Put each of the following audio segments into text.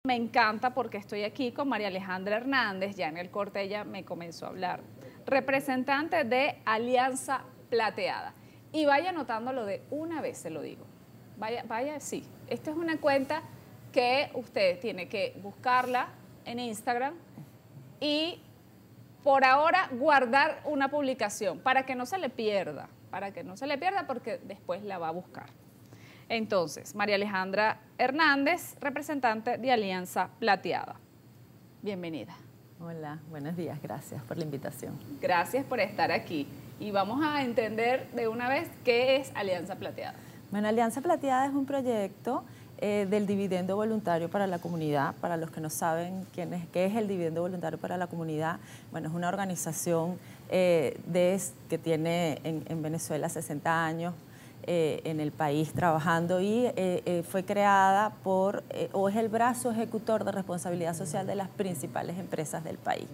Me encanta porque estoy aquí con María Alejandra Hernández, ya en el corte ella me comenzó a hablar, representante de Alianza Plateada. Y vaya anotándolo de una vez, se lo digo. Vaya, sí. Esta es una cuenta que usted tiene que buscarla en Instagram y por ahora guardar una publicación para que no se le pierda, porque después la va a buscar. Entonces, María Alejandra Hernández, representante de Alianza Plateada. Bienvenida. Hola, buenos días, gracias por la invitación. Gracias por estar aquí. Y vamos a entender de una vez qué es Alianza Plateada. Bueno, Alianza Plateada es un proyecto del dividendo voluntario para la comunidad. Para los que no saben qué es el dividendo voluntario para la comunidad, bueno, es una organización que tiene en Venezuela 60 años, en el país trabajando y fue creada o es el brazo ejecutor de responsabilidad social de las principales empresas del país.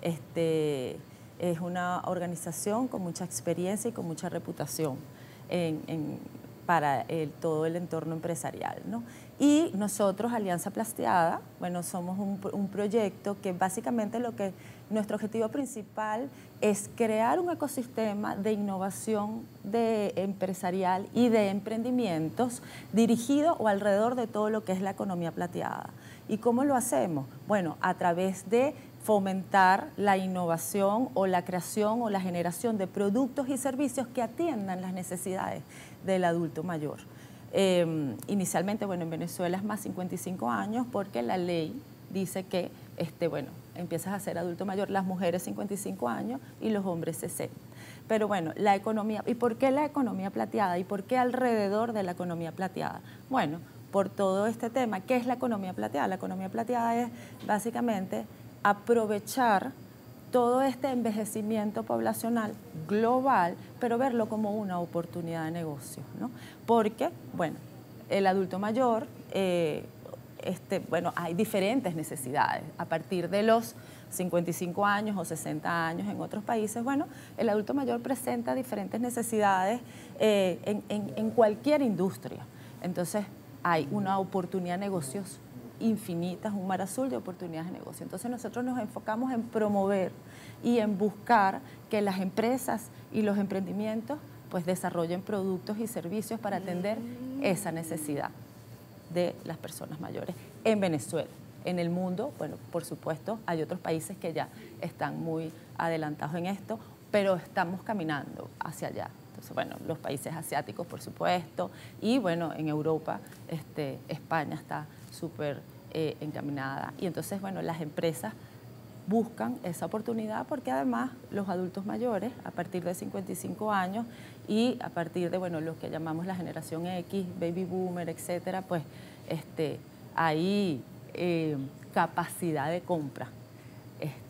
Es una organización con mucha experiencia y con mucha reputación para todo el entorno empresarial, ¿no? Y nosotros, Alianza Plateada, bueno, somos un proyecto que básicamente nuestro objetivo principal es crear un ecosistema de innovación empresarial y de emprendimientos dirigido o alrededor de todo lo que es la economía plateada. ¿Y cómo lo hacemos? Bueno, a través de fomentar la innovación o la creación o la generación de productos y servicios que atiendan las necesidades del adulto mayor. Inicialmente, bueno, en Venezuela es más 55 años porque la ley dice que, bueno, empiezas a ser adulto mayor, las mujeres 55 años y los hombres 60. Pero bueno, la economía, ¿y por qué la economía plateada? ¿Y por qué alrededor de la economía plateada? Bueno, por todo este tema. ¿Qué es la economía plateada? La economía plateada es básicamente aprovechar todo este envejecimiento poblacional global, pero verlo como una oportunidad de negocio, ¿no? Porque, bueno, el adulto mayor, bueno, hay diferentes necesidades. A partir de los 55 años o 60 años en otros países, bueno, el adulto mayor presenta diferentes necesidades en cualquier industria. Entonces, hay una oportunidad de negocios infinitas, un mar azul de oportunidades de negocio. Entonces nosotros nos enfocamos en promover y en buscar que las empresas y los emprendimientos pues desarrollen productos y servicios para atender esa necesidad de las personas mayores en Venezuela. En el mundo, bueno, por supuesto, hay otros países que ya están muy adelantados en esto, pero estamos caminando hacia allá. Entonces, bueno, los países asiáticos, por supuesto, y bueno, en Europa, España está súper encaminada. Y entonces, bueno, las empresas buscan esa oportunidad porque además los adultos mayores, a partir de 55 años y a partir de, bueno, lo que llamamos la generación X, baby boomer, etcétera, pues hay capacidad de compra.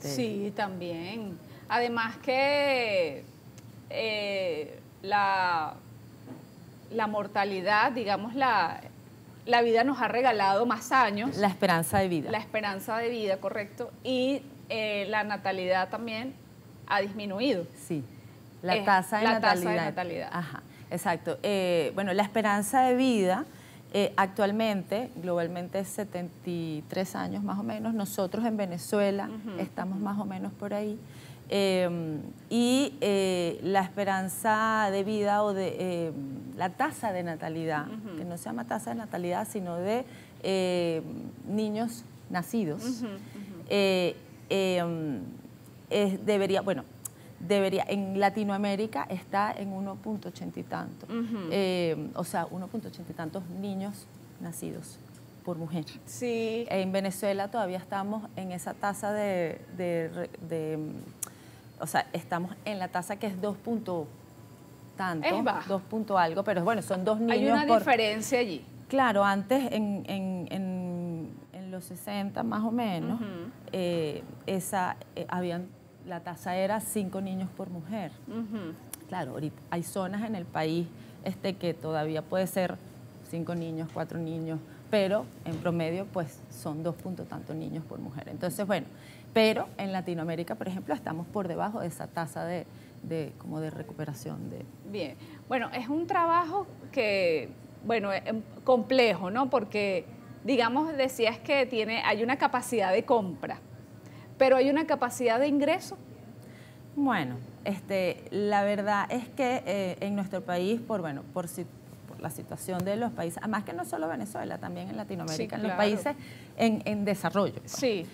Sí, también. Además que la mortalidad, digamos, la vida nos ha regalado más años. La esperanza de vida. La esperanza de vida, correcto. Y la natalidad también ha disminuido. Sí, la tasa de natalidad. Ajá, exacto. Bueno, la esperanza de vida actualmente, globalmente, es 73 años más o menos. Nosotros en Venezuela estamos más o menos por ahí. La esperanza de vida o de la tasa de natalidad, que no se llama tasa de natalidad, sino de niños nacidos, debería, en Latinoamérica está en 1.80 y tanto, o sea, 1.80 y tantos niños nacidos por mujer. Sí. En Venezuela todavía estamos en esa tasa o sea, estamos en la tasa que es 2 punto tanto, es baja. 2 punto algo, pero bueno, son 2 niños. Hay una diferencia allí. Claro, antes en los 60 más o menos, la tasa era 5 niños por mujer. Claro, ahorita hay zonas en el país que todavía puede ser 5 niños, 4 niños, pero en promedio pues son 2 punto tantos niños por mujer. Entonces, bueno, pero en Latinoamérica, por ejemplo, estamos por debajo de esa tasa de recuperación. Bien, bueno, es un trabajo que, bueno, complejo, ¿no? Porque digamos, decías que hay una capacidad de compra, pero hay una capacidad de ingreso. Bueno, la verdad es que en nuestro país, por la situación de los países, además que no solo Venezuela, también en Latinoamérica, Sí, en los claro. países en desarrollo. Sí.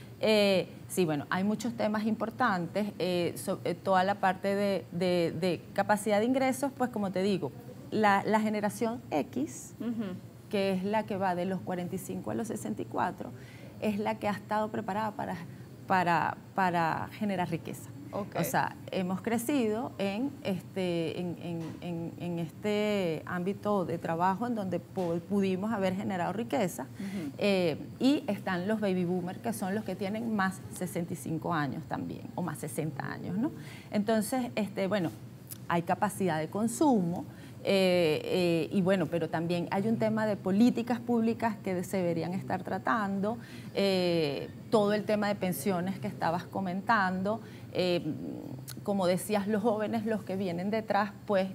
Sí, bueno, hay muchos temas importantes, toda la parte de capacidad de ingresos, pues como te digo, la generación X, que es la que va de los 45 a los 64, es la que ha estado preparada para generar riqueza. Okay. O sea, hemos crecido en este ámbito de trabajo en donde pudimos haber generado riqueza, y están los baby boomers, que son los que tienen más 65 años también, o más 60 años, ¿no? Entonces, bueno, hay capacidad de consumo, y bueno, pero también hay un tema de políticas públicas que se deberían estar tratando, todo el tema de pensiones que estabas comentando, como decías, los jóvenes, los que vienen detrás, pues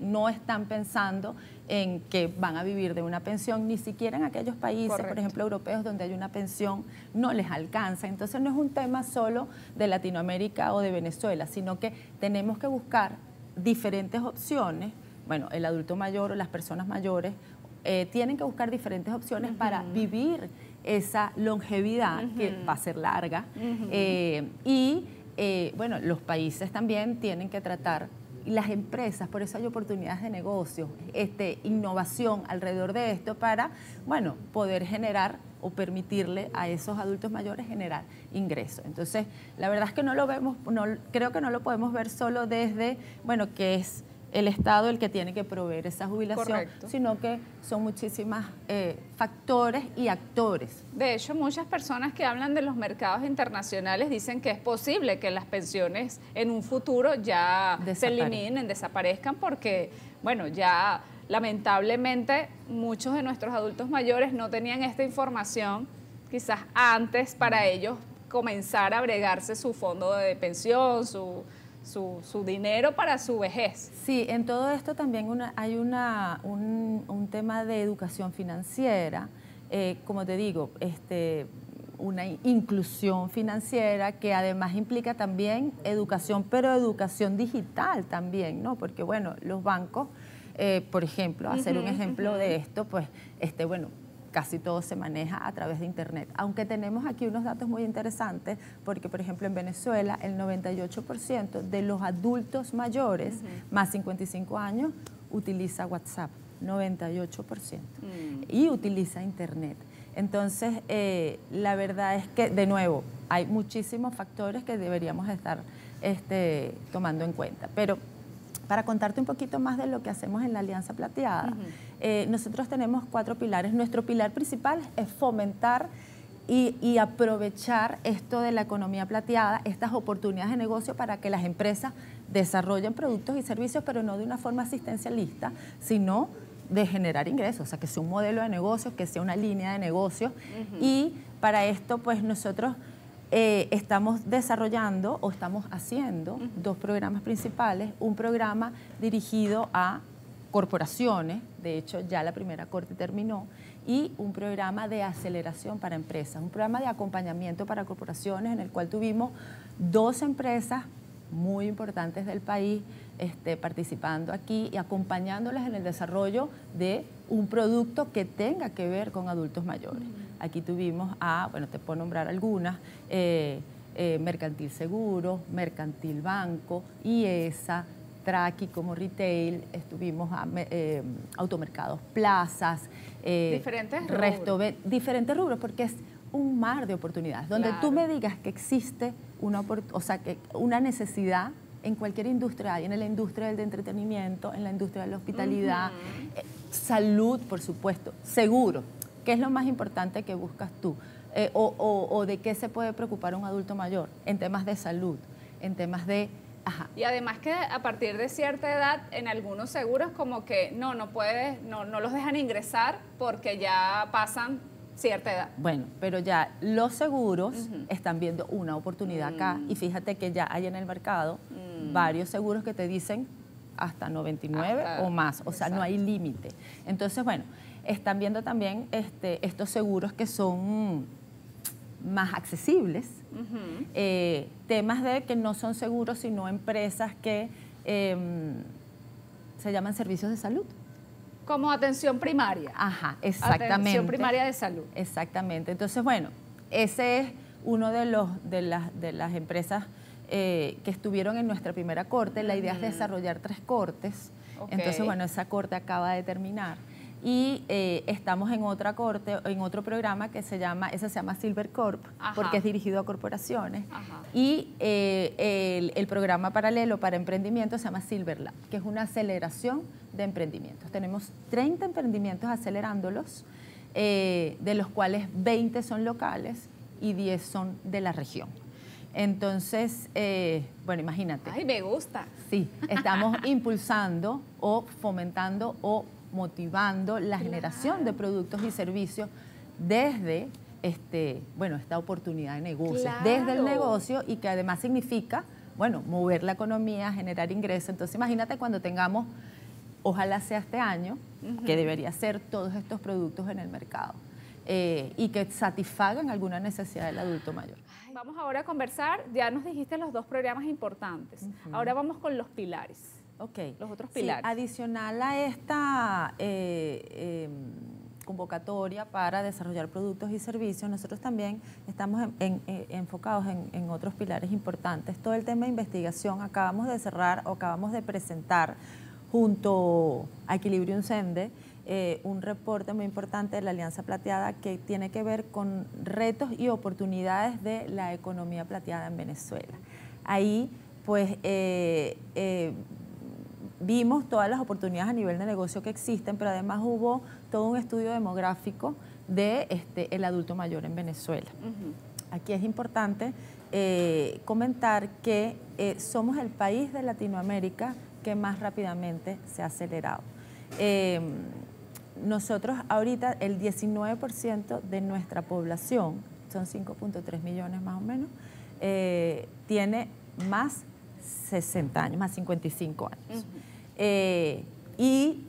no están pensando en que van a vivir de una pensión, ni siquiera en aquellos países, correcto, por ejemplo, europeos, donde hay una pensión, no les alcanza. Entonces no es un tema solo de Latinoamérica o de Venezuela, sino que tenemos que buscar diferentes opciones. Bueno, el adulto mayor o las personas mayores tienen que buscar diferentes opciones para vivir esa longevidad que va a ser larga, bueno, los países también tienen que tratar, y las empresas, por eso hay oportunidades de negocio, innovación alrededor de esto para, bueno, poder generar o permitirle a esos adultos mayores generar ingresos. Entonces, la verdad es que no lo vemos, creo que no lo podemos ver solo desde, bueno, que es el Estado el que tiene que proveer esa jubilación, correcto, sino que son muchísimos factores y actores. De hecho, muchas personas que hablan de los mercados internacionales dicen que es posible que las pensiones en un futuro ya se eliminen, desaparezcan, porque, bueno, ya lamentablemente muchos de nuestros adultos mayores no tenían esta información quizás antes para ellos comenzar a bregarse su fondo de pensión, su dinero para su vejez. Sí, en todo esto también hay un tema de educación financiera, como te digo, una inclusión financiera que además implica también educación, pero educación digital también, ¿no? Porque, bueno, los bancos, por ejemplo, hacer un ejemplo de esto, pues, bueno, casi todo se maneja a través de Internet. Aunque tenemos aquí unos datos muy interesantes, porque, por ejemplo, en Venezuela, el 98% de los adultos mayores, más 55 años, utiliza WhatsApp, 98%, y utiliza Internet. Entonces, la verdad es que, de nuevo, hay muchísimos factores que deberíamos estar tomando en cuenta. Pero para contarte un poquito más de lo que hacemos en la Alianza Plateada, nosotros tenemos 4 pilares. Nuestro pilar principal es fomentar y aprovechar esto de la economía plateada, estas oportunidades de negocio para que las empresas desarrollen productos y servicios, pero no de una forma asistencialista, sino de generar ingresos, o sea, que sea un modelo de negocios, que sea una línea de negocios. Y para esto, pues nosotros estamos desarrollando o estamos haciendo 2 programas principales, un programa dirigido a corporaciones, de hecho ya la primera corte terminó, y un programa de aceleración para empresas, un programa de acompañamiento para corporaciones en el cual tuvimos 2 empresas muy importantes del país participando aquí y acompañándolas en el desarrollo de un producto que tenga que ver con adultos mayores. Aquí tuvimos bueno, te puedo nombrar algunas, Mercantil Seguros, Mercantil Banco, IESA, Traqui como retail, estuvimos a automercados, plazas, diferentes rubros, porque es un mar de oportunidades, donde tú me digas que existe una necesidad en cualquier industria, hay en la industria del entretenimiento, en la industria de la hospitalidad, salud, por supuesto, seguro, ¿qué es lo más importante que buscas tú? O de qué se puede preocupar un adulto mayor en temas de salud, en temas de... Ajá. Y además que a partir de cierta edad, en algunos seguros como que no los dejan ingresar porque ya pasan cierta edad. Bueno, pero ya los seguros están viendo una oportunidad acá, y fíjate que ya hay en el mercado varios seguros que te dicen hasta 99 o más, o sea, no hay límite. Entonces, bueno, están viendo también estos seguros que son más accesibles, temas de que no son seguros, sino empresas que se llaman servicios de salud. Como atención primaria. Ajá, exactamente. Atención primaria de salud. Exactamente. Entonces, bueno, ese es uno de las empresas que estuvieron en nuestra primera corte. La idea es desarrollar 3 cortes. Okay. Entonces, bueno, esa corte acaba de terminar. Y estamos en otra corte, en otro programa que se llama Silver Corp, porque es dirigido a corporaciones. Y el programa paralelo para emprendimiento se llama Silver Lab, que es una aceleración de emprendimientos. Tenemos 30 emprendimientos acelerándolos, de los cuales 20 son locales y 10 son de la región. Entonces, bueno, imagínate. ¡Ay, me gusta! Sí, estamos impulsando o fomentando o motivando la generación de productos y servicios desde esta oportunidad de negocio, desde el negocio, y que además significa, bueno, mover la economía, generar ingresos. Entonces, imagínate cuando tengamos, ojalá sea este año, que debería ser todos estos productos en el mercado y que satisfagan alguna necesidad del adulto mayor. Vamos ahora a conversar, ya nos dijiste los 2 programas importantes, ahora vamos con los pilares. Okay. Los otros pilares. Sí, adicional a esta convocatoria para desarrollar productos y servicios, nosotros también estamos enfocados en otros pilares importantes. Todo el tema de investigación, acabamos de cerrar o acabamos de presentar junto a Equilibrium Sende un reporte muy importante de la Alianza Plateada que tiene que ver con retos y oportunidades de la economía plateada en Venezuela. Ahí, pues, vimos todas las oportunidades a nivel de negocio que existen, pero además hubo todo un estudio demográfico de el adulto mayor en Venezuela. Aquí es importante comentar que somos el país de Latinoamérica que más rápidamente se ha acelerado. Nosotros ahorita el 19% de nuestra población, son 5.3 millones más o menos, tiene más 60 años, más 55 años. Y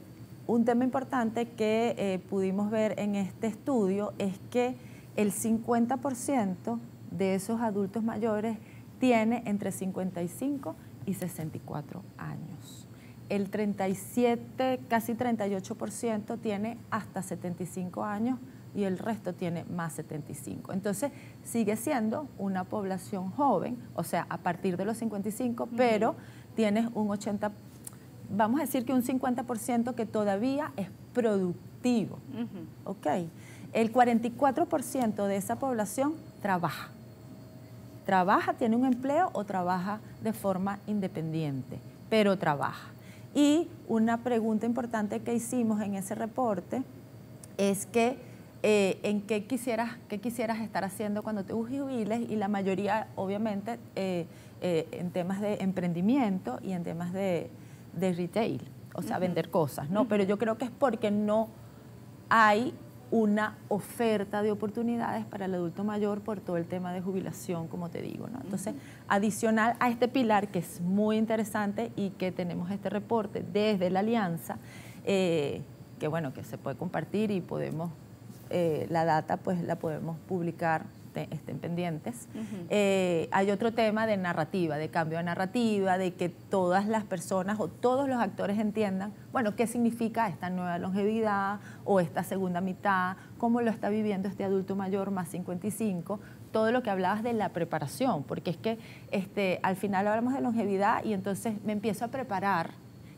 un tema importante que pudimos ver en este estudio es que el 50% de esos adultos mayores tiene entre 55 y 64 años. El 37, casi 38% tiene hasta 75 años y el resto tiene más 75. Entonces, sigue siendo una población joven, o sea, a partir de los 55, pero tienes un 80%, vamos a decir que un 50% que todavía es productivo. ¿Ok? El 44% de esa población trabaja. Trabaja, tiene un empleo o trabaja de forma independiente, pero trabaja. Y una pregunta importante que hicimos en ese reporte es que en qué quisieras estar haciendo cuando te jubiles, y la mayoría, obviamente, en temas de emprendimiento y en temas de retail, o sea, vender cosas, ¿no? Pero yo creo que es porque no hay una oferta de oportunidades para el adulto mayor por todo el tema de jubilación, como te digo, ¿no? Entonces, adicional a este pilar que es muy interesante y que tenemos este reporte desde la Alianza, que bueno, que se puede compartir y podemos, la data pues la podemos publicar, estén pendientes. Hay otro tema de narrativa, de cambio de narrativa, de que todas las personas o todos los actores entiendan, bueno, qué significa esta nueva longevidad o esta segunda mitad, cómo lo está viviendo este adulto mayor más 55, todo lo que hablabas de la preparación, porque es que al final hablamos de longevidad y entonces me empiezo a preparar.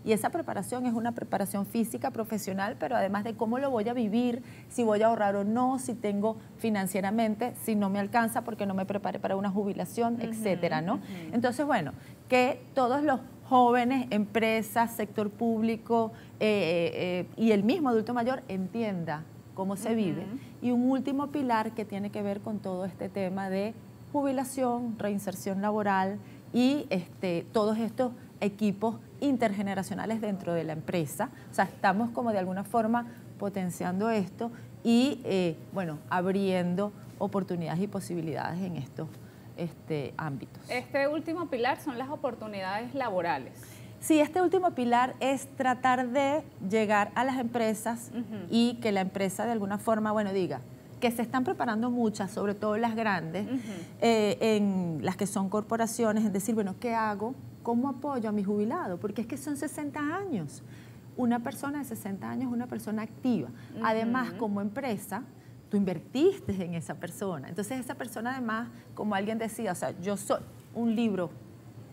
Y esa preparación es una preparación física, profesional, pero además de cómo lo voy a vivir, si voy a ahorrar o no, si tengo financieramente, si no me alcanza porque no me preparé para una jubilación, etcétera, ¿no? Entonces, bueno, que todos los jóvenes, empresas, sector público y el mismo adulto mayor entienda cómo se vive. Y un último pilar que tiene que ver con todo este tema de jubilación, reinserción laboral y todos estos equipos intergeneracionales dentro de la empresa. O sea, estamos como de alguna forma potenciando esto y, bueno, abriendo oportunidades y posibilidades en estos ámbitos. Este último pilar son las oportunidades laborales. Sí, este último pilar es tratar de llegar a las empresas y que la empresa de alguna forma, bueno, diga que se están preparando muchas, sobre todo las grandes, en las que son corporaciones, en decir, bueno, ¿qué hago? ¿Cómo apoyo a mi jubilado? Porque es que son 60 años. Una persona de 60 años es una persona activa. Además, como empresa, tú invertiste en esa persona. Entonces, esa persona además, como alguien decía, o sea, yo soy un libro,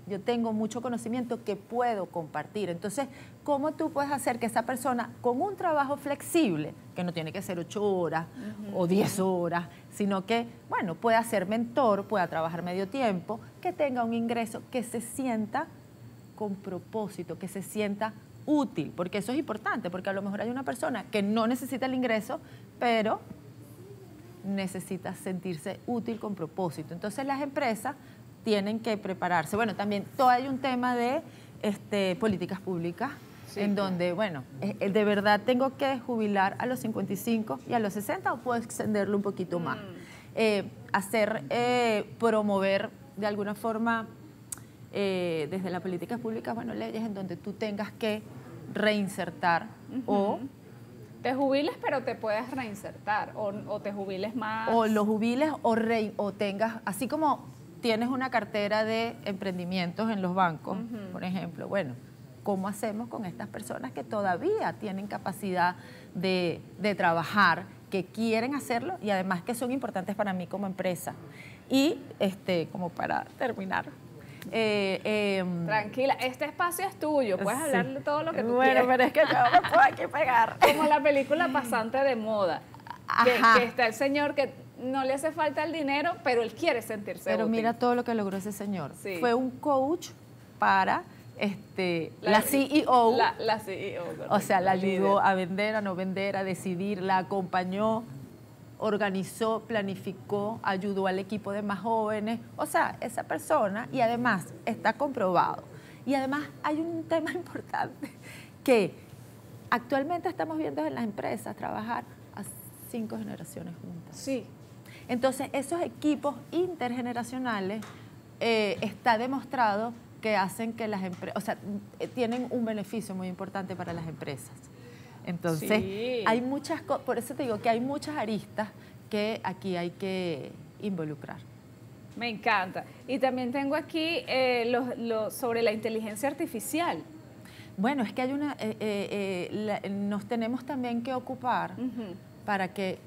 yo tengo mucho conocimiento que puedo compartir. Entonces, ¿cómo tú puedes hacer que esa persona con un trabajo flexible, que no tiene que ser 8 horas o 10 horas, sino que, bueno, pueda ser mentor, pueda trabajar medio tiempo, que tenga un ingreso, que se sienta con propósito, que se sienta útil? Porque eso es importante, porque a lo mejor hay una persona que no necesita el ingreso, pero necesita sentirse útil con propósito. Entonces, las empresas tienen que prepararse. Bueno, también todo hay un tema de políticas públicas, en donde, bueno, de verdad tengo que jubilar a los 55 y a los 60 o puedo extenderlo un poquito más. Promover de alguna forma desde las políticas públicas, bueno, leyes en donde tú tengas que reinsertar o te jubiles, pero te puedes reinsertar, o te jubiles más. O lo jubiles o tengas, así como tienes una cartera de emprendimientos en los bancos, por ejemplo, bueno, ¿cómo hacemos con estas personas que todavía tienen capacidad de trabajar, que quieren hacerlo y además que son importantes para mí como empresa? Y como para terminar. Tranquila, este espacio es tuyo, puedes hablar de todo lo que tú quieras. Bueno, pero es que yo me puedo aquí pegar. Como la película Pasante de Moda, que está el señor que no le hace falta el dinero, pero él quiere sentirse Pero útil. mira todo lo que logró ese señor. Sí. Fue un coach para la CEO. La CEO. O sea, la ayudó a vender, a no vender, a decidir, la acompañó, organizó, planificó, ayudó al equipo de más jóvenes. O sea, esa persona, y además está comprobado. Y además hay un tema importante que actualmente estamos viendo en las empresas trabajar a 5 generaciones juntas. Sí. Entonces, esos equipos intergeneracionales está demostrado que hacen que las empresas, o sea, tienen un beneficio muy importante para las empresas. Entonces, sí, hay muchas cosas, por eso te digo que hay muchas aristas que aquí hay que involucrar. Me encanta. Y también tengo aquí sobre la inteligencia artificial. Bueno, es que hay nos tenemos también que ocupar para que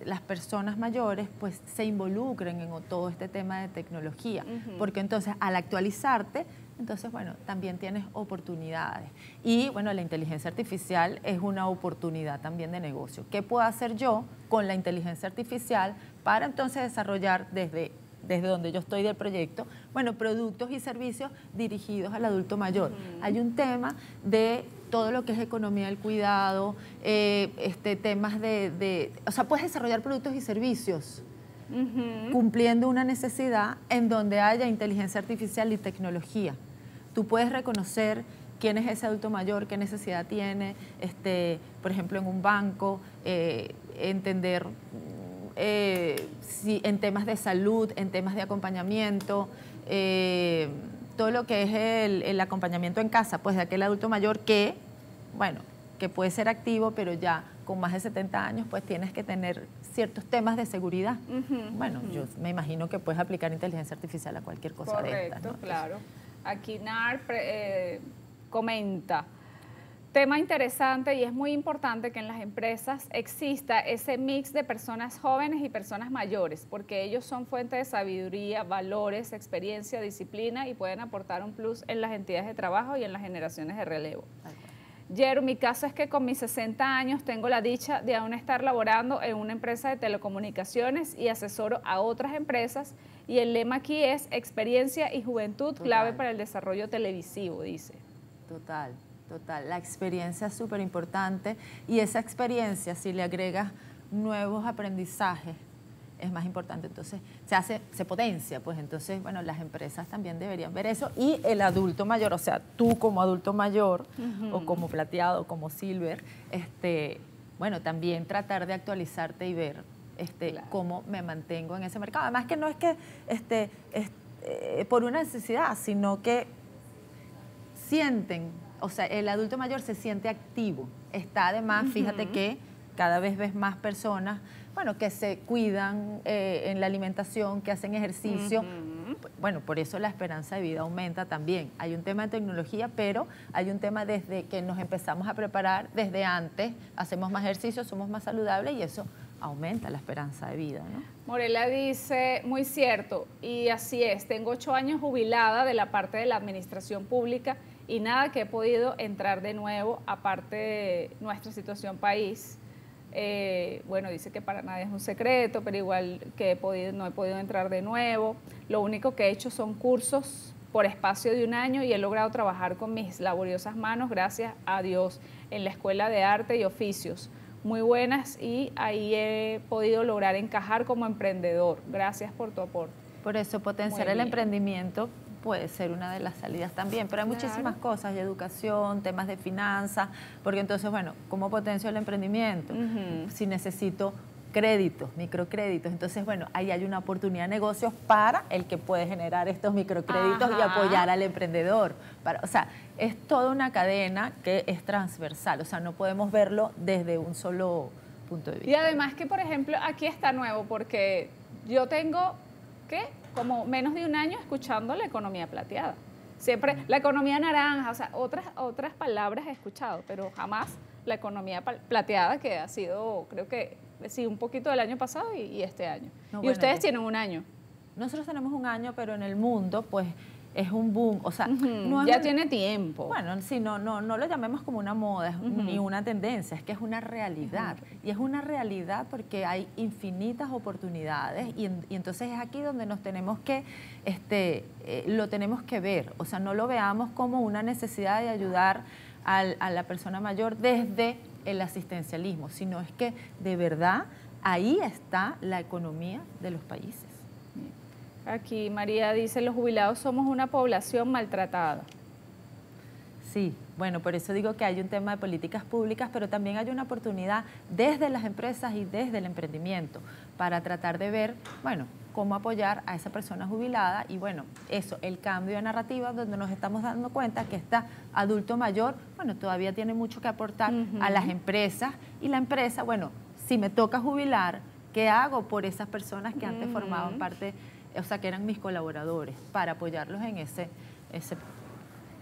las personas mayores pues se involucren en todo este tema de tecnología, porque entonces al actualizarte, entonces bueno, también tienes oportunidades. Y bueno, la inteligencia artificial es una oportunidad también de negocio. ¿Qué puedo hacer yo con la inteligencia artificial para entonces desarrollar desde donde yo estoy del proyecto, bueno, productos y servicios dirigidos al adulto mayor? Hay un tema de todo lo que es economía del cuidado, temas o sea, puedes desarrollar productos y servicios cumpliendo una necesidad en donde haya inteligencia artificial y tecnología. Tú puedes reconocer quién es ese adulto mayor, qué necesidad tiene, por ejemplo, en un banco, entender en temas de salud, en temas de acompañamiento, todo lo que es el acompañamiento en casa, pues de aquel adulto mayor que, bueno, que puede ser activo, pero ya con más de 70 años, pues tienes que tener ciertos temas de seguridad. Bueno, yo me imagino que puedes aplicar inteligencia artificial a cualquier cosa de estas, ¿no? Correcto, claro. Aquí Nar comenta, tema interesante, y es muy importante que en las empresas exista ese mix de personas jóvenes y personas mayores, porque ellos son fuente de sabiduría, valores, experiencia, disciplina y pueden aportar un plus en las entidades de trabajo y en las generaciones de relevo. Yero, mi caso es que con mis 60 años tengo la dicha de aún estar laborando en una empresa de telecomunicaciones y asesoro a otras empresas, y el lema aquí es experiencia y juventud. Total. Clave para el desarrollo televisivo, dice. Total. Total, la experiencia es súper importante, y esa experiencia, si le agregas nuevos aprendizajes, es más importante. Entonces se potencia, pues entonces, bueno, las empresas también deberían ver eso, y el adulto mayor, o sea, tú como adulto mayor o como plateado, como silver, bueno, también tratar de actualizarte y ver claro, cómo me mantengo en ese mercado. Además que no es que por una necesidad, sino que sienten, o sea, el adulto mayor se siente activo. Está además, fíjate que cada vez ves más personas, bueno, que se cuidan en la alimentación, que hacen ejercicio. Bueno, por eso la esperanza de vida aumenta también. Hay un tema de tecnología, pero hay un tema desde que nos empezamos a preparar, desde antes, hacemos más ejercicio, somos más saludables y eso aumenta la esperanza de vida, ¿no? Morela dice, muy cierto, y así es, tengo 8 años jubilada de la parte de la administración pública y nada que he podido entrar de nuevo, aparte de nuestra situación país. Bueno, dice que para nadie es un secreto, pero igual que no he podido entrar de nuevo. Lo único que he hecho son cursos por espacio de 1 año y he logrado trabajar con mis laboriosas manos, gracias a Dios, en la Escuela de Arte y Oficios. Muy buenas y ahí he podido lograr encajar como emprendedor. Gracias por tu aporte. Por eso potenciar el emprendimiento puede ser una de las salidas también, pero hay muchísimas cosas, de educación, temas de finanzas, porque entonces, bueno, ¿cómo potencio el emprendimiento? Si necesito créditos, microcréditos, entonces, bueno, ahí hay una oportunidad de negocios para el que puede generar estos microcréditos y apoyar al emprendedor. O sea, es toda una cadena que es transversal, o sea, no podemos verlo desde un solo punto de vista. Y además que, por ejemplo, aquí está nuevo, porque yo tengo, ¿qué? Como menos de 1 año escuchando la economía plateada. Siempre la economía naranja, o sea, otras palabras he escuchado, pero jamás la economía plateada, que ha sido, creo que, sí, un poquito del año pasado y este año. No, y bueno, ustedes tienen 1 año. Nosotros tenemos 1 año, pero en el mundo, pues, es un boom, o sea, no es ya tiene tiempo. Bueno, sí, no lo llamemos como una moda, ni una tendencia, es que es una realidad. Y es una realidad porque hay infinitas oportunidades y entonces es aquí donde nos tenemos que, lo tenemos que ver, o sea, no lo veamos como una necesidad de ayudar a la persona mayor desde el asistencialismo, sino es que de verdad ahí está la economía de los países. Aquí María dice, los jubilados somos una población maltratada. Sí, bueno, por eso digo que hay un tema de políticas públicas, pero también hay una oportunidad desde las empresas y desde el emprendimiento para tratar de ver, bueno, cómo apoyar a esa persona jubilada y bueno, eso, el cambio de narrativa donde nos estamos dando cuenta que este adulto mayor, bueno, todavía tiene mucho que aportar a las empresas y la empresa, bueno, si me toca jubilar, ¿qué hago por esas personas que antes formaban parte, o sea, que eran mis colaboradores, para apoyarlos en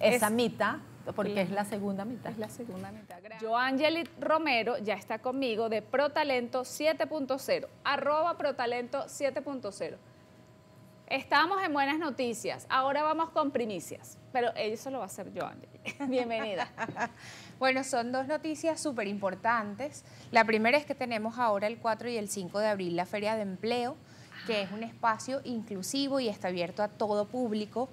esa mitad? Porque es la segunda mitad. Es la segunda mitad. Joangeli Romero ya está conmigo de Protalento 7.0, @Protalento 7.0. Estamos en buenas noticias, ahora vamos con primicias, pero eso lo va a hacer Joangeli. Bienvenida. Bueno, son 2 noticias súper importantes. La primera es que tenemos ahora el 4 y el 5 de abril la Feria de Empleo, que es un espacio inclusivo y está abierto a todo público.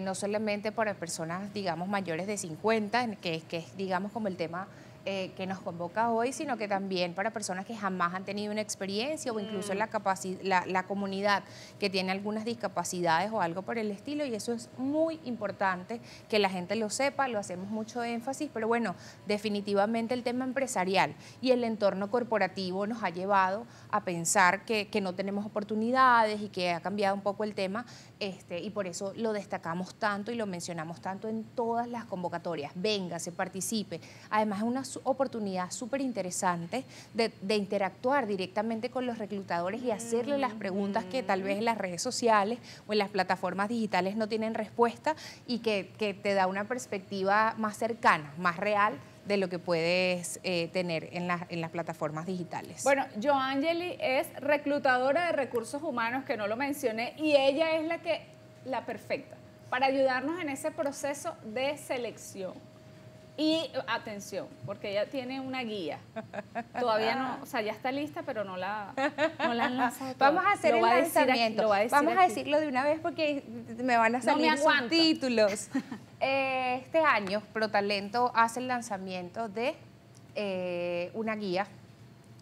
No solamente para personas, digamos, mayores de 50, que es, digamos, como el tema que nos convoca hoy, sino que también para personas que jamás han tenido una experiencia o incluso la comunidad que tiene algunas discapacidades o algo por el estilo, y eso es muy importante que la gente lo sepa, lo hacemos mucho énfasis, pero bueno, definitivamente el tema empresarial y el entorno corporativo nos ha llevado a pensar que no tenemos oportunidades y que ha cambiado un poco el tema, y por eso lo destacamos tanto y lo mencionamos tanto en todas las convocatorias. Venga, se participe. Además es una oportunidad súper interesante de interactuar directamente con los reclutadores y hacerle las preguntas que tal vez en las redes sociales o en las plataformas digitales no tienen respuesta y que te da una perspectiva más cercana, más real de lo que puedes tener en las plataformas digitales. Bueno, Joangeli es reclutadora de recursos humanos, que no lo mencioné, y ella es la perfecta para ayudarnos en ese proceso de selección. Y atención, porque ella tiene una guía. Todavía no, o sea, ya está lista, pero no la han lanzado. Vamos a hacer el lanzamiento. Vamos a decirlo de una vez porque me van a salir subtítulos. Este año Protalento hace el lanzamiento de una guía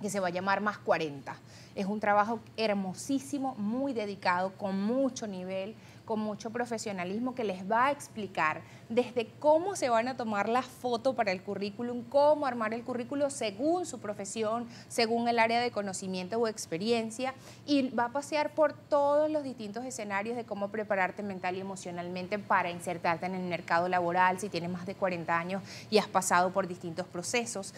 que se va a llamar Más 40. Es un trabajo hermosísimo, muy dedicado, con mucho nivel, con mucho profesionalismo, que les va a explicar desde cómo se van a tomar la foto para el currículum, cómo armar el currículo según su profesión, según el área de conocimiento o experiencia, y va a pasear por todos los distintos escenarios de cómo prepararte mental y emocionalmente para insertarte en el mercado laboral si tienes más de 40 años y has pasado por distintos procesos.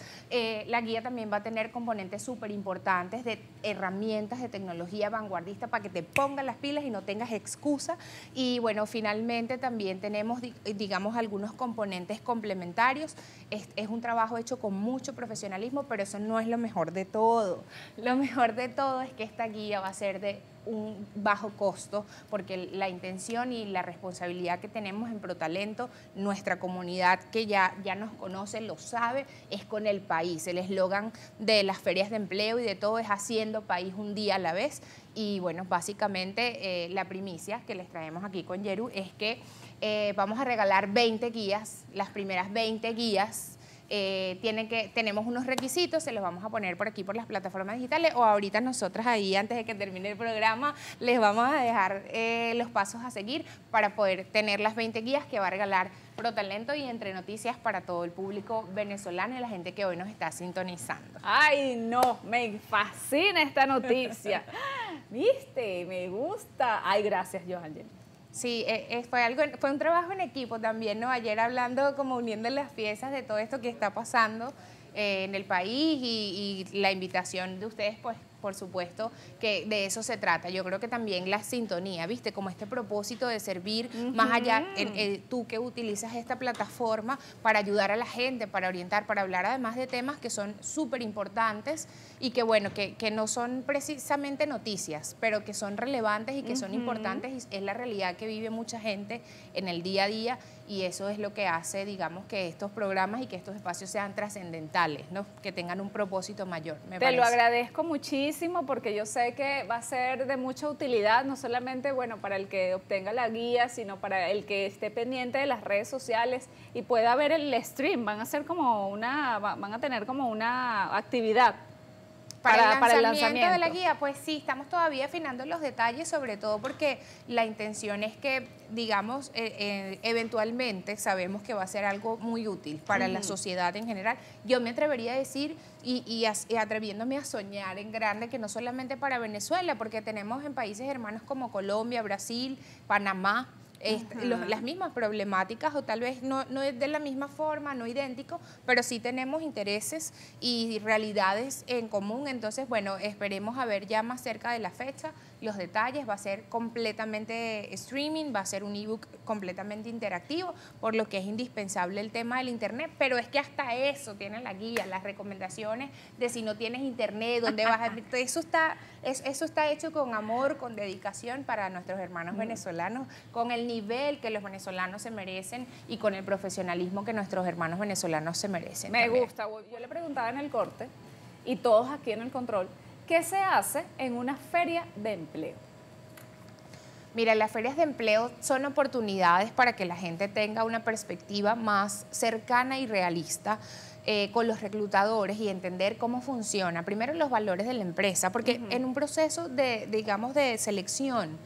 La guía también va a tener componentes súper importantes de herramientas de tecnología vanguardista para que te pongas las pilas y no tengas excusa. Y bueno, finalmente también tenemos, digamos, algunos componentes complementarios. Es un trabajo hecho con mucho profesionalismo, pero eso no es lo mejor de todo. Lo mejor de todo es que esta guía va a ser de un bajo costo, porque la intención y la responsabilidad que tenemos en ProTalento, nuestra comunidad que ya nos conoce, lo sabe, es con el país. El eslogan de las ferias de empleo y de todo es haciendo país un día a la vez. Y bueno, básicamente la primicia que les traemos aquí con Yeru es que vamos a regalar 20 guías, las primeras 20 guías. Tenemos unos requisitos, se los vamos a poner por aquí por las plataformas digitales, o ahorita nosotras ahí, antes de que termine el programa, les vamos a dejar los pasos a seguir para poder tener las 20 guías que va a regalar ProTalento y Entre Noticias para todo el público venezolano y la gente que hoy nos está sintonizando. Ay, no, me fascina esta noticia. ¿Viste? Me gusta. Ay, gracias, Johanny. Sí, fue un trabajo en equipo también, ¿no? Ayer hablando, como uniendo las piezas de todo esto que está pasando en el país y la invitación de ustedes, pues, por supuesto, que de eso se trata. Yo creo que también la sintonía, ¿viste? Como este propósito de servir más allá, tú que utilizas esta plataforma para ayudar a la gente, para orientar, para hablar además de temas que son súper importantes y que, bueno, que no son precisamente noticias, pero que son relevantes y que son importantes y es la realidad que vive mucha gente en el día a día y eso es lo que hace, digamos, que estos programas y que estos espacios sean trascendentales, ¿no? Que tengan un propósito mayor, me parece. Te lo agradezco muchísimo porque yo sé que va a ser de mucha utilidad, no solamente, bueno, para el que obtenga la guía, sino para el que esté pendiente de las redes sociales y pueda ver el stream. Van a tener como una actividad. Para el lanzamiento de la guía, pues sí, estamos todavía afinando los detalles, sobre todo porque la intención es que, digamos, eventualmente sabemos que va a ser algo muy útil para la sociedad en general. Yo me atrevería a decir, y atreviéndome a soñar en grande, que no solamente para Venezuela, porque tenemos en países hermanos como Colombia, Brasil, Panamá, las mismas problemáticas o tal vez no es de la misma forma, no idéntico, pero sí tenemos intereses y realidades en común. Entonces, bueno, esperemos a ver ya más cerca de la fecha los detalles. Va a ser completamente streaming, va a ser un ebook completamente interactivo, por lo que es indispensable el tema del internet, pero es que hasta eso tiene la guía, las recomendaciones de si no tienes internet, dónde vas a... Eso está hecho con amor, con dedicación para nuestros hermanos venezolanos, con el nivel que los venezolanos se merecen y con el profesionalismo que nuestros hermanos venezolanos se merecen. Me gusta. Yo le preguntaba en el corte, y todos aquí en el control, ¿qué se hace en una feria de empleo? Mira, las ferias de empleo son oportunidades para que la gente tenga una perspectiva más cercana y realista con los reclutadores y entender cómo funciona. Primero, los valores de la empresa, porque en un proceso digamos, de selección,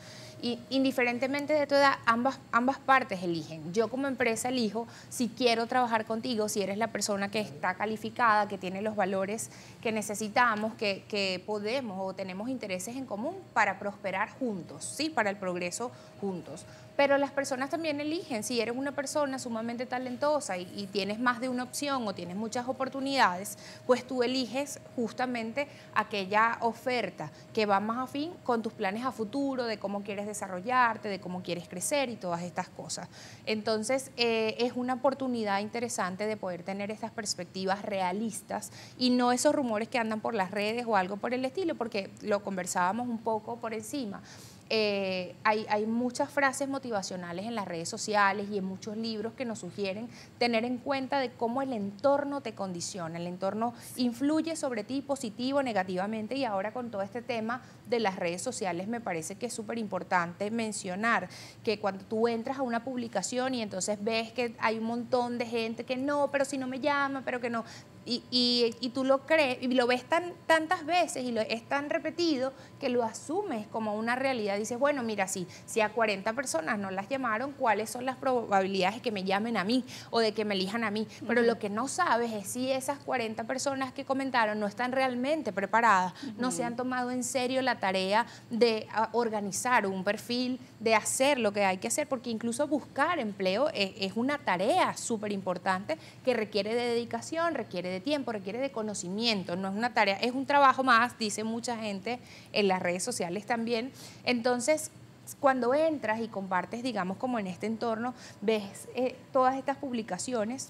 y indiferentemente de tu edad, ambas partes eligen. Yo como empresa elijo si quiero trabajar contigo, si eres la persona que está calificada, que tiene los valores que necesitamos, que podemos o tenemos intereses en común para prosperar juntos, ¿sí? Para el progreso juntos. Pero las personas también eligen, si eres una persona sumamente talentosa y tienes más de una opción o tienes muchas oportunidades, pues tú eliges justamente aquella oferta que va más afín con tus planes a futuro, de cómo quieres desarrollarte, de cómo quieres crecer y todas estas cosas. Entonces, es una oportunidad interesante de poder tener estas perspectivas realistas y no esos rumores que andan por las redes o algo por el estilo, porque lo conversábamos un poco por encima. Hay muchas frases motivacionales en las redes sociales y en muchos libros que nos sugieren tener en cuenta de cómo el entorno te condiciona, el entorno influye sobre ti positivo o negativamente, y ahora con todo este tema de las redes sociales me parece que es súper importante mencionar que cuando tú entras a una publicación y entonces ves que hay un montón de gente que no, pero si no me llama, pero que no, y tú lo crees y lo ves tantas veces y lo es tan repetido que lo asumes como una realidad. Dices, bueno, mira, si a 40 personas no las llamaron, ¿cuáles son las probabilidades de que me llamen a mí o de que me elijan a mí? Pero lo que no sabes es si esas 40 personas que comentaron no están realmente preparadas, no se han tomado en serio la tarea de organizar un perfil, de hacer lo que hay que hacer, porque incluso buscar empleo es una tarea súper importante que requiere de dedicación, requiere de tiempo, requiere de conocimiento, no es una tarea, es un trabajo más, dice mucha gente en las redes sociales también. Entonces, cuando entras y compartes, digamos, como en este entorno, ves todas estas publicaciones,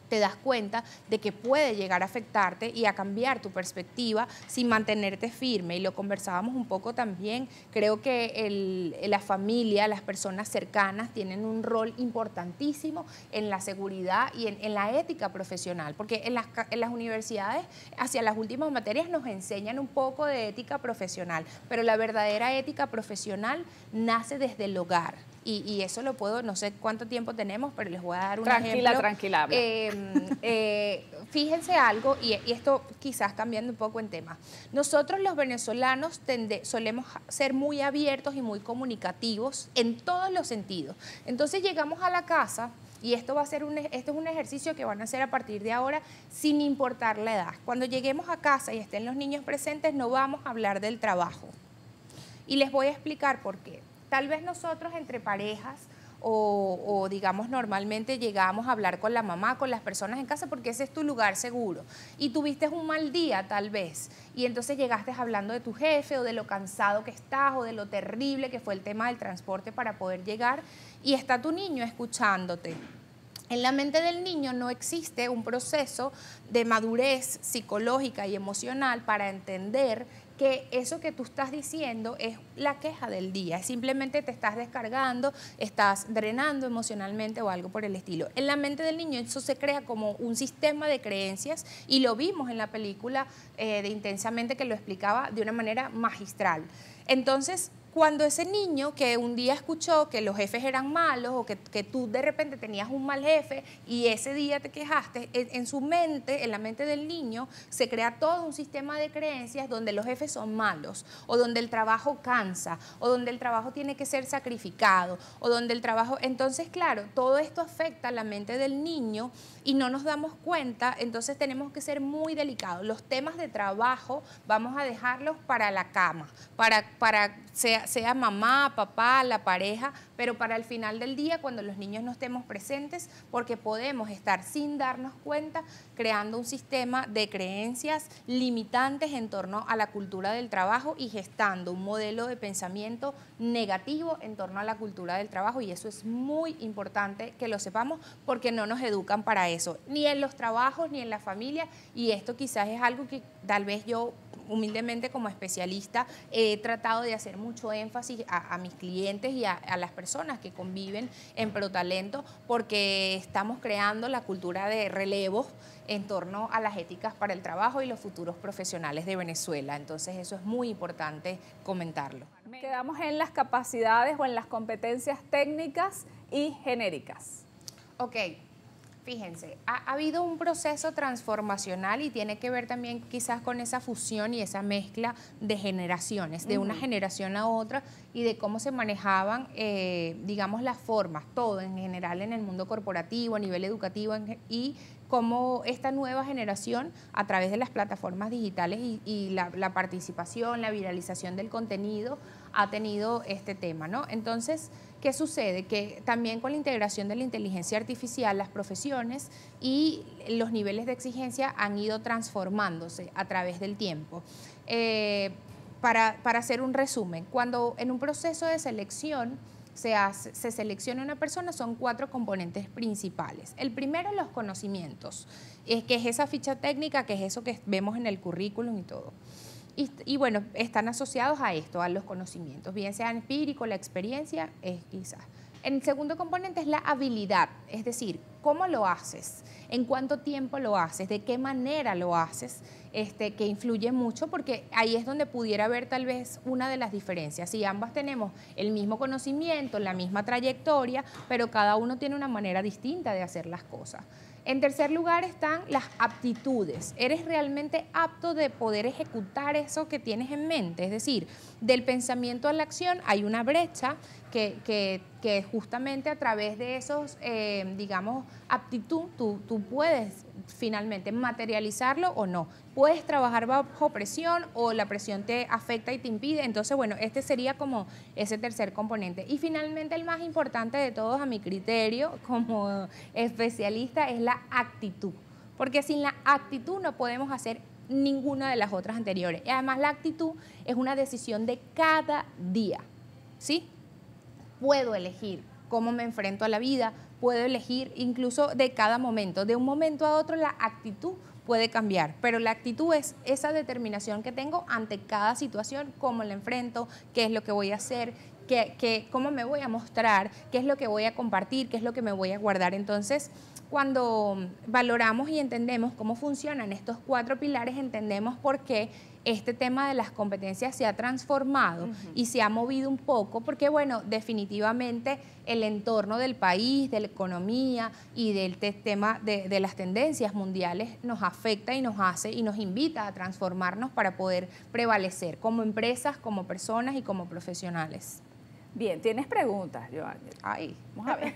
te das cuenta de que puede llegar a afectarte y a cambiar tu perspectiva sin mantenerte firme. Y lo conversábamos un poco también. Creo que la familia, las personas cercanas tienen un rol importantísimo en la seguridad y en la ética profesional, porque en las universidades, hacia las últimas materias, nos enseñan un poco de ética profesional, pero la verdadera ética profesional nace desde el hogar. Y eso lo puedo, no sé cuánto tiempo tenemos, pero les voy a dar un ejemplo. Tranquila. Fíjense algo, y esto quizás cambiando un poco en tema. Nosotros los venezolanos solemos ser muy abiertos y muy comunicativos en todos los sentidos. Entonces llegamos a la casa, y esto va a ser esto es un ejercicio que van a hacer a partir de ahora sin importar la edad. Cuando lleguemos a casa y estén los niños presentes, no vamos a hablar del trabajo. Y les voy a explicar por qué. Tal vez nosotros entre parejas o digamos normalmente llegamos a hablar con la mamá, con las personas en casa porque ese es tu lugar seguro y tuviste un mal día tal vez y entonces llegaste hablando de tu jefe o de lo cansado que estás o de lo terrible que fue el tema del transporte para poder llegar y está tu niño escuchándote. En la mente del niño no existe un proceso de madurez psicológica y emocional para entender que eso que tú estás diciendo es la queja del día, simplemente te estás descargando, estás drenando emocionalmente o algo por el estilo. En la mente del niño eso se crea como un sistema de creencias y lo vimos en la película de Intensamente que lo explicaba de una manera magistral. Entonces, cuando ese niño que un día escuchó que los jefes eran malos o que tú de repente tenías un mal jefe y ese día te quejaste, en su mente, en la mente del niño, se crea todo un sistema de creencias donde los jefes son malos o donde el trabajo cansa o donde el trabajo tiene que ser sacrificado o donde el trabajo... Entonces, claro, todo esto afecta a la mente del niño y no nos damos cuenta, entonces tenemos que ser muy delicados. Los temas de trabajo vamos a dejarlos para la cama, sea mamá, papá, la pareja, pero para el final del día, cuando los niños no estemos presentes, porque podemos estar sin darnos cuenta, creando un sistema de creencias limitantes en torno a la cultura del trabajo y gestando un modelo de pensamiento negativo en torno a la cultura del trabajo, y eso es muy importante que lo sepamos porque no nos educan para eso, ni en los trabajos, ni en la familia, y esto quizás es algo que tal vez yo humildemente como especialista he tratado de hacer mucho énfasis a mis clientes y a las personas que conviven en ProTalento porque estamos creando la cultura de relevos en torno a las éticas para el trabajo y los futuros profesionales de Venezuela. Entonces eso es muy importante comentarlo. Quedamos en las capacidades o en las competencias técnicas y genéricas. Ok. Fíjense, ha habido un proceso transformacional y tiene que ver también quizás con esa fusión y esa mezcla de generaciones, de una generación a otra y de cómo se manejaban, digamos, las formas, todo en general en el mundo corporativo, a nivel educativo y cómo esta nueva generación, a través de las plataformas digitales y la participación, la viralización del contenido, ha tenido este tema, ¿no? Entonces, ¿qué sucede? Que también con la integración de la inteligencia artificial, las profesiones y los niveles de exigencia han ido transformándose a través del tiempo. Para hacer un resumen, cuando en un proceso de selección se selecciona una persona, son 4 componentes principales. El primero, los conocimientos, que es esa ficha técnica, que es eso que vemos en el currículum y todo. Y bueno, están asociados a esto, a los conocimientos, bien sea empírico, la experiencia, quizás. El segundo componente es la habilidad, es decir, ¿cómo lo haces? ¿En cuánto tiempo lo haces? ¿De qué manera lo haces? Que influye mucho, porque ahí es donde pudiera haber tal vez una de las diferencias. Si ambas tenemos el mismo conocimiento, la misma trayectoria, pero cada uno tiene una manera distinta de hacer las cosas. En tercer lugar están las aptitudes. ¿Eres realmente apto de poder ejecutar eso que tienes en mente? Es decir, del pensamiento a la acción hay una brecha que justamente a través de esos, digamos, aptitud, tú puedes finalmente materializarlo o no. Puedes trabajar bajo presión o la presión te afecta y te impide. Entonces, bueno, este sería como ese tercer componente. Y finalmente el más importante de todos a mi criterio como especialista es la actitud. Porque sin la actitud no podemos hacer ninguna de las otras anteriores. Y además la actitud es una decisión de cada día, ¿sí? Puedo elegir cómo me enfrento a la vida, puedo elegir incluso de cada momento. De un momento a otro la actitud puede cambiar, pero la actitud es esa determinación que tengo ante cada situación, cómo la enfrento, qué es lo que voy a hacer, cómo me voy a mostrar, qué es lo que voy a compartir, qué es lo que me voy a guardar. Entonces, cuando valoramos y entendemos cómo funcionan estos 4 pilares, entendemos por qué este tema de las competencias se ha transformado y se ha movido un poco, porque bueno, definitivamente el entorno del país, de la economía y del tema de las tendencias mundiales nos afecta y nos hace y nos invita a transformarnos para poder prevalecer como empresas, como personas y como profesionales. Bien, ¿tienes preguntas, Joanny? Ay, vamos a ver.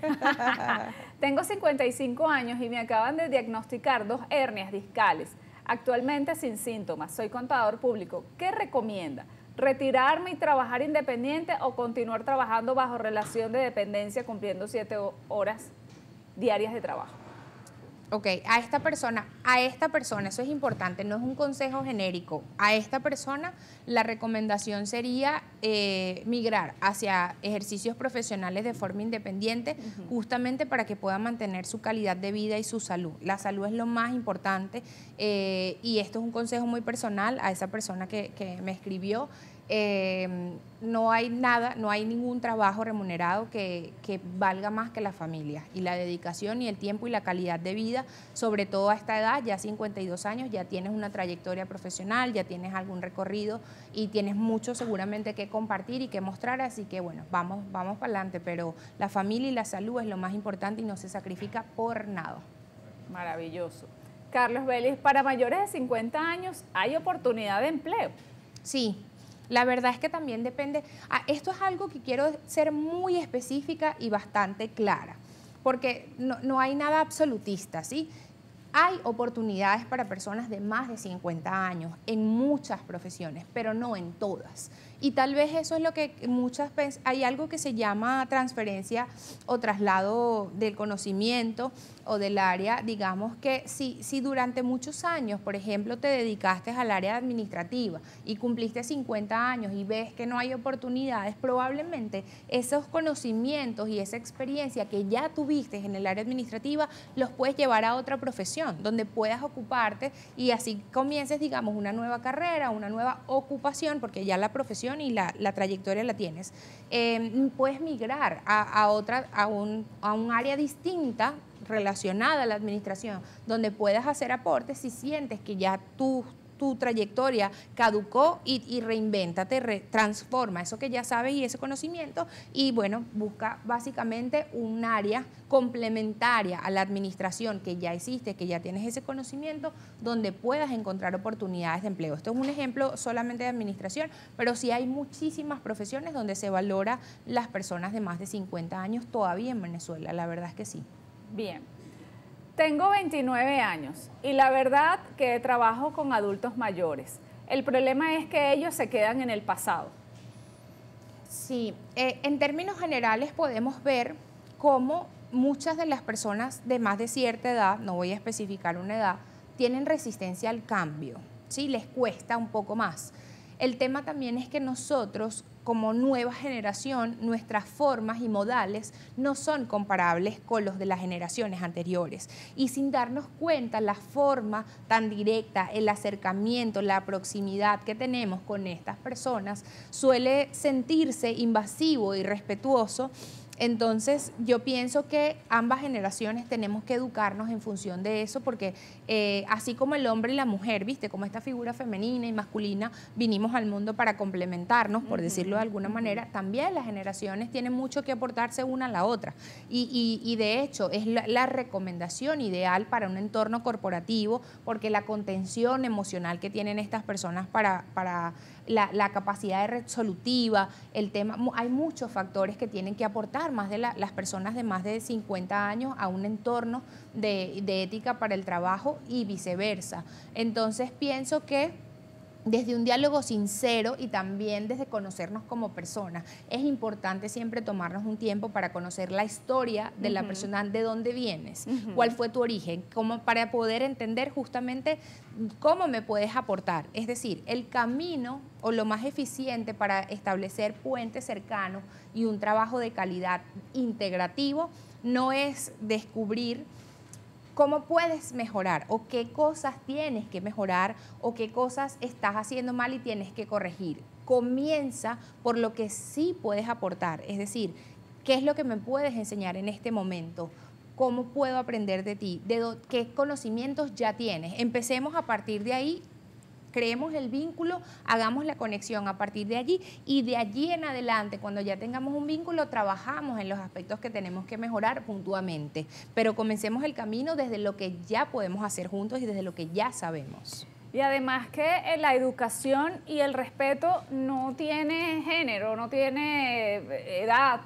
Tengo 55 años y me acaban de diagnosticar 2 hernias discales. Actualmente sin síntomas, soy contador público. ¿Qué recomienda? ¿Retirarme y trabajar independiente o continuar trabajando bajo relación de dependencia cumpliendo 7 horas diarias de trabajo? Ok, a esta persona, eso es importante, no es un consejo genérico. A esta persona la recomendación sería migrar hacia ejercicios profesionales de forma independiente, justamente para que pueda mantener su calidad de vida y su salud. La salud es lo más importante y esto es un consejo muy personal a esa persona que me escribió. No hay nada, no hay ningún trabajo remunerado que valga más que la familia y la dedicación y el tiempo y la calidad de vida, sobre todo a esta edad, ya 52 años, ya tienes una trayectoria profesional, ya tienes algún recorrido y tienes mucho seguramente que compartir y que mostrar, así que bueno, vamos para adelante, pero la familia y la salud es lo más importante y no se sacrifica por nada. Maravilloso. Carlos Vélez, para mayores de 50 años, ¿hay oportunidad de empleo? Sí. La verdad es que también depende, esto es algo que quiero ser muy específica y bastante clara, porque no hay nada absolutista, ¿sí? Hay oportunidades para personas de más de 50 años en muchas profesiones, pero no en todas. Y tal vez eso es lo que hay algo que se llama transferencia o traslado del conocimiento o del área, digamos que si durante muchos años, por ejemplo, te dedicaste al área administrativa y cumpliste 50 años y ves que no hay oportunidades, probablemente esos conocimientos y esa experiencia que ya tuviste en el área administrativa los puedes llevar a otra profesión donde puedas ocuparte y así comiences, digamos, una nueva carrera, una nueva ocupación, porque ya la profesión y la trayectoria la tienes. Puedes migrar a un área distinta relacionada a la administración, donde puedas hacer aportes si sientes que ya tu trayectoria caducó y reinvéntate, transforma eso que ya sabes y ese conocimiento y bueno, busca básicamente un área complementaria a la administración que ya existe, que ya tienes ese conocimiento, donde puedas encontrar oportunidades de empleo. Esto es un ejemplo solamente de administración, pero sí hay muchísimas profesiones donde se valora las personas de más de 50 años todavía en Venezuela, la verdad es que sí. Bien. Tengo 29 años y la verdad que trabajo con adultos mayores. El problema es que ellos se quedan en el pasado. Sí, en términos generales podemos ver cómo muchas de las personas de más de cierta edad, no voy a especificar una edad, tienen resistencia al cambio, ¿sí? Les cuesta un poco más. El tema también es que nosotros, como nueva generación, nuestras formas y modales no son comparables con los de las generaciones anteriores. Y sin darnos cuenta, la forma tan directa, el acercamiento, la proximidad que tenemos con estas personas suele sentirse invasivo y irrespetuoso Entonces, yo pienso que ambas generaciones tenemos que educarnos en función de eso, porque así como el hombre y la mujer, ¿viste? Como esta figura femenina y masculina, vinimos al mundo para complementarnos, por decirlo de alguna manera, también las generaciones tienen mucho que aportarse una a la otra. Y de hecho, es la recomendación ideal para un entorno corporativo, porque la contención emocional que tienen estas personas para la capacidad resolutiva, el tema, hay muchos factores que tienen que aportar más de las personas de más de 50 años a un entorno de ética para el trabajo y viceversa. Entonces pienso que desde un diálogo sincero y también desde conocernos como personas, es importante siempre tomarnos un tiempo para conocer la historia de la persona, de dónde vienes, cuál fue tu origen, para poder entender justamente cómo me puedes aportar. Es decir, el camino o lo más eficiente para establecer puentes cercanos y un trabajo de calidad integrativo no es descubrir cómo puedes mejorar o qué cosas tienes que mejorar o qué cosas estás haciendo mal y tienes que corregir. Comienza por lo que sí puedes aportar, es decir, ¿qué es lo que me puedes enseñar en este momento? ¿Cómo puedo aprender de ti? ¿Qué conocimientos ya tienes? Empecemos a partir de ahí. Creemos el vínculo, hagamos la conexión a partir de allí y de allí en adelante, cuando ya tengamos un vínculo, trabajamos en los aspectos que tenemos que mejorar puntualmente. Pero comencemos el camino desde lo que ya podemos hacer juntos y desde lo que ya sabemos. Y además que la educación y el respeto no tiene género, no tiene edad,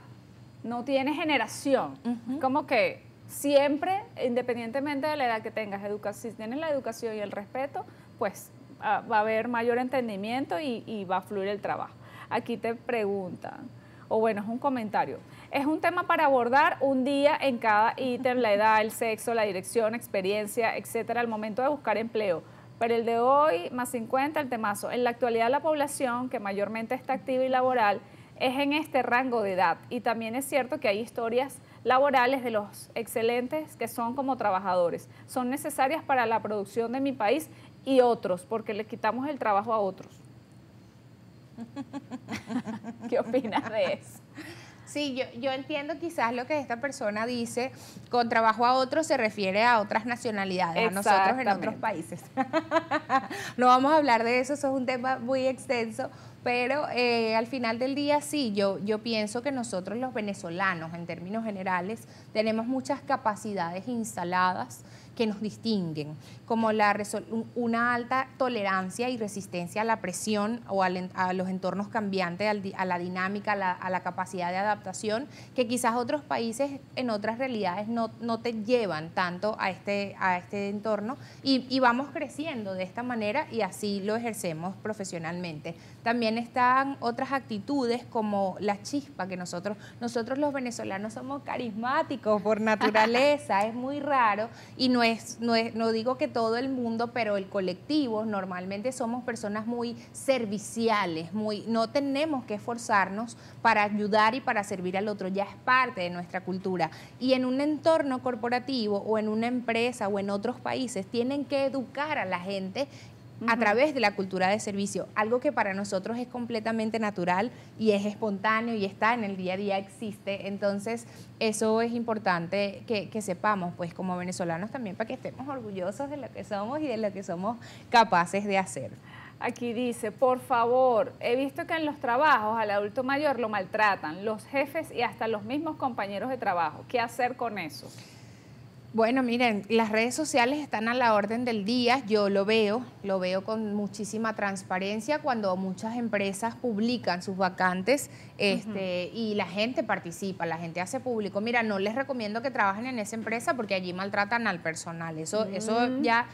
no tiene generación. Como que siempre, independientemente de la edad que tengas, si tienes la educación y el respeto, pues va a haber mayor entendimiento y va a fluir el trabajo. Aquí te preguntan, o bueno, es un comentario. Es un tema para abordar un día en cada ítem, la edad, el sexo, la dirección, experiencia, etcétera, al momento de buscar empleo. Pero el de hoy, más 50, el temazo. En la actualidad, la población que mayormente está activa y laboral es en este rango de edad. Y también es cierto que hay historias laborales de los excelentes que son como trabajadores. Son necesarias para la producción de mi país y otros, porque le quitamos el trabajo a otros. ¿Qué opinas de eso? Sí, yo entiendo quizás lo que esta persona dice, con trabajo a otros se refiere a otras nacionalidades, a nosotros en otros países. No vamos a hablar de eso, eso es un tema muy extenso, pero al final del día sí, yo pienso que nosotros los venezolanos, en términos generales, tenemos muchas capacidades instaladas que nos distinguen, como una alta tolerancia y resistencia a la presión o a los entornos cambiantes, a la dinámica, a la capacidad de adaptación, que quizás otros países en otras realidades no te llevan tanto a este entorno y vamos creciendo de esta manera y así lo ejercemos profesionalmente. También están otras actitudes como la chispa, que nosotros los venezolanos somos carismáticos por naturaleza, es muy raro y no digo que todo el mundo, pero el colectivo normalmente somos personas muy serviciales, no tenemos que esforzarnos para ayudar y para servir al otro, ya es parte de nuestra cultura. Y en un entorno corporativo o en una empresa o en otros países tienen que educar a la gente a través de la cultura de servicio, algo que para nosotros es completamente natural y es espontáneo y está en el día a día, existe. Entonces, eso es importante que sepamos, pues como venezolanos también, para que estemos orgullosos de lo que somos y de lo que somos capaces de hacer. Aquí dice, por favor, he visto que en los trabajos al adulto mayor lo maltratan, los jefes y hasta los mismos compañeros de trabajo. ¿Qué hacer con eso? Bueno, miren, las redes sociales están a la orden del día, yo lo veo con muchísima transparencia cuando muchas empresas publican sus vacantes y la gente participa, la gente hace público. Mira, no les recomiendo que trabajen en esa empresa porque allí maltratan al personal, eso ya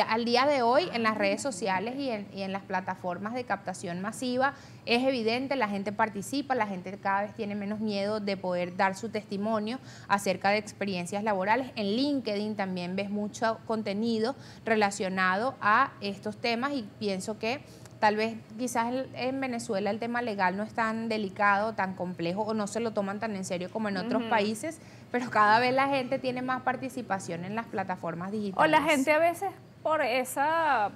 al día de hoy en las redes sociales y en las plataformas de captación masiva es evidente, la gente participa, la gente cada vez tiene menos miedo de poder dar su testimonio acerca de experiencias laborales. En LinkedIn también ves mucho contenido relacionado a estos temas y pienso que tal vez quizás en Venezuela el tema legal no es tan delicado, tan complejo o no se lo toman tan en serio como en otros países, pero cada vez la gente tiene más participación en las plataformas digitales. O la gente a veces por esa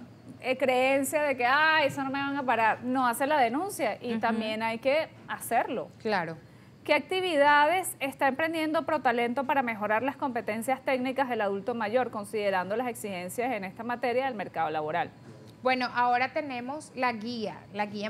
creencia de que, eso no me van a parar, no hace la denuncia y también hay que hacerlo. Claro. ¿Qué actividades está emprendiendo ProTalento para mejorar las competencias técnicas del adulto mayor, considerando las exigencias en esta materia del mercado laboral? Bueno, ahora tenemos la guía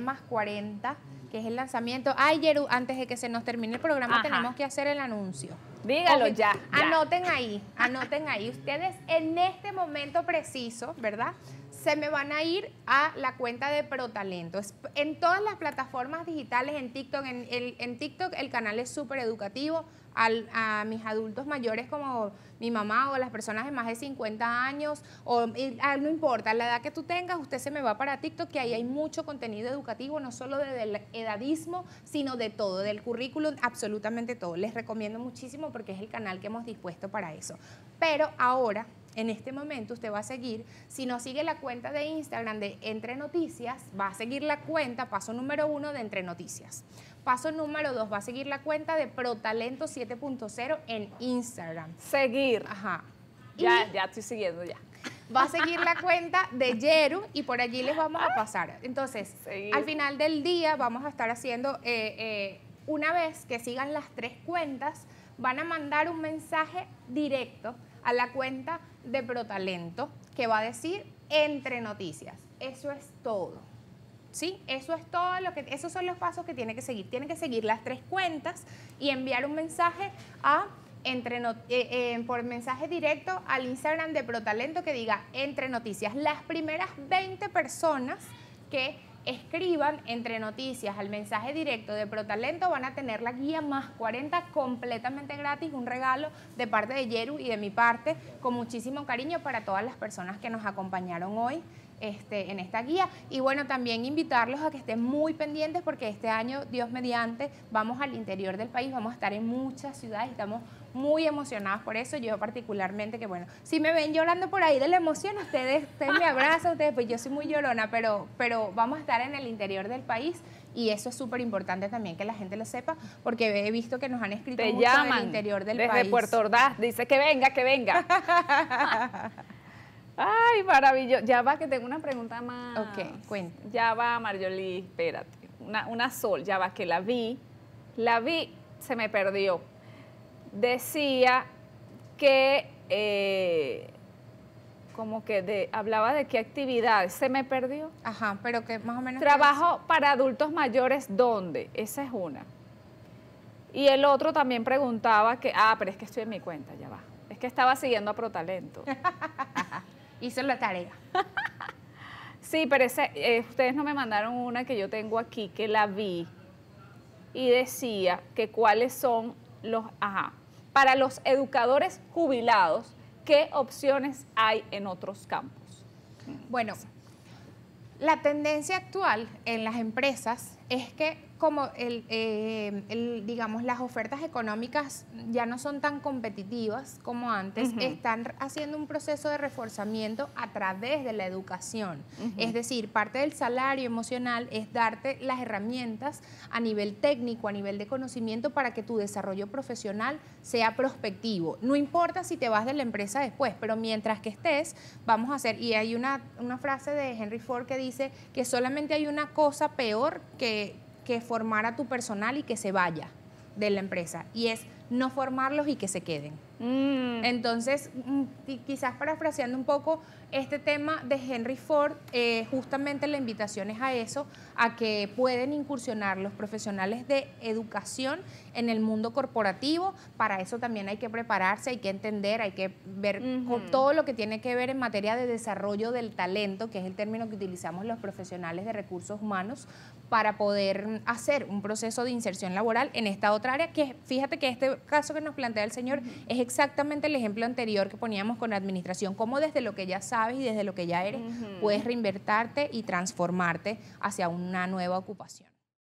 más 40, que es el lanzamiento. Ay, Yeru, antes de que se nos termine el programa, Ajá. tenemos que hacer el anuncio. Dígalo Oye, ya. Anoten ahí. Ustedes en este momento preciso, ¿verdad? Se me van a ir a la cuenta de ProTalento. En todas las plataformas digitales, en TikTok, en TikTok el canal es súper educativo. A mis adultos mayores como mi mamá o las personas de más de 50 años, no importa, la edad que tú tengas, usted se me va para TikTok, que ahí hay mucho contenido educativo, no solo del edadismo, sino de todo, del currículum, absolutamente todo. Les recomiendo muchísimo porque es el canal que hemos dispuesto para eso. Pero ahora, en este momento, usted va a seguir, si no sigue la cuenta de Instagram de Entre Noticias, va a seguir la cuenta, paso número 1 de Entre Noticias. Paso número 2, va a seguir la cuenta de ProTalento 7.0 en Instagram. Seguir. Ajá. Ya estoy siguiendo ya. Va a seguir la cuenta de Yeru y por allí les vamos a pasar. Entonces, Seguir. al final del día vamos a estar haciendo, una vez que sigan las 3 cuentas, van a mandar un mensaje directo a la cuenta de ProTalento que va a decir Entre Noticias. Eso es todo. ¿Sí? Eso es todo esos son los pasos que tiene que seguir. Tiene que seguir las 3 cuentas y enviar un mensaje por mensaje directo al Instagram de ProTalento que diga Entre Noticias. Las primeras 20 personas que escriban Entre Noticias al mensaje directo de ProTalento van a tener la guía más 40 completamente gratis, un regalo de parte de Yeru y de mi parte, con muchísimo cariño para todas las personas que nos acompañaron hoy en esta guía. Y bueno, también invitarlos a que estén muy pendientes porque este año, Dios mediante, vamos al interior del país, vamos a estar en muchas ciudades, estamos muy emocionados por eso. Yo particularmente, que bueno, si me ven llorando por ahí de la emoción, ustedes me abrazan, pues yo soy muy llorona, pero vamos a estar en el interior del país y eso es súper importante también que la gente lo sepa, porque he visto que nos han escrito Te mucho llaman del interior del desde país. Puerto Ordaz, dice que venga, que venga. Ay, maravilloso. Ya va, que tengo una pregunta más. Ok, cuenta. Ya va, Marjolie, espérate. Una Sol, ya va, que la vi, se me perdió. Decía que, hablaba de qué actividades, se me perdió. Ajá, pero que más o menos... Trabajo para adultos mayores, ¿dónde? Esa es una. Y el otro también preguntaba pero es que estoy en mi cuenta, ya va. Es que estaba siguiendo a ProTalento. Hizo la tarea. Sí, pero ustedes no me mandaron una que yo tengo aquí, que la vi, y decía que cuáles son para los educadores jubilados, ¿qué opciones hay en otros campos? Bueno, la tendencia actual en las empresas es que como digamos, las ofertas económicas ya no son tan competitivas como antes, están haciendo un proceso de reforzamiento a través de la educación. Es decir, parte del salario emocional es darte las herramientas a nivel técnico, a nivel de conocimiento para que tu desarrollo profesional sea prospectivo. No importa si te vas de la empresa después, pero mientras que estés, vamos a hacer, y hay una frase de Henry Ford que dice que solamente hay una cosa peor que formar a tu personal y que se vaya de la empresa, y es no formarlos y que se queden. Entonces, quizás parafraseando un poco este tema de Henry Ford, justamente la invitación es a eso, a que pueden incursionar los profesionales de educación en el mundo corporativo. Para eso también hay que prepararse, hay que entender, hay que ver con todo lo que tiene que ver en materia de desarrollo del talento, que es el término que utilizamos los profesionales de recursos humanos, para poder hacer un proceso de inserción laboral en esta otra área, que fíjate que este caso que nos plantea el señor es exactamente el ejemplo anterior que poníamos con la administración, cómo desde lo que ya sabes y desde lo que ya eres puedes reinvertirte y transformarte hacia una nueva ocupación.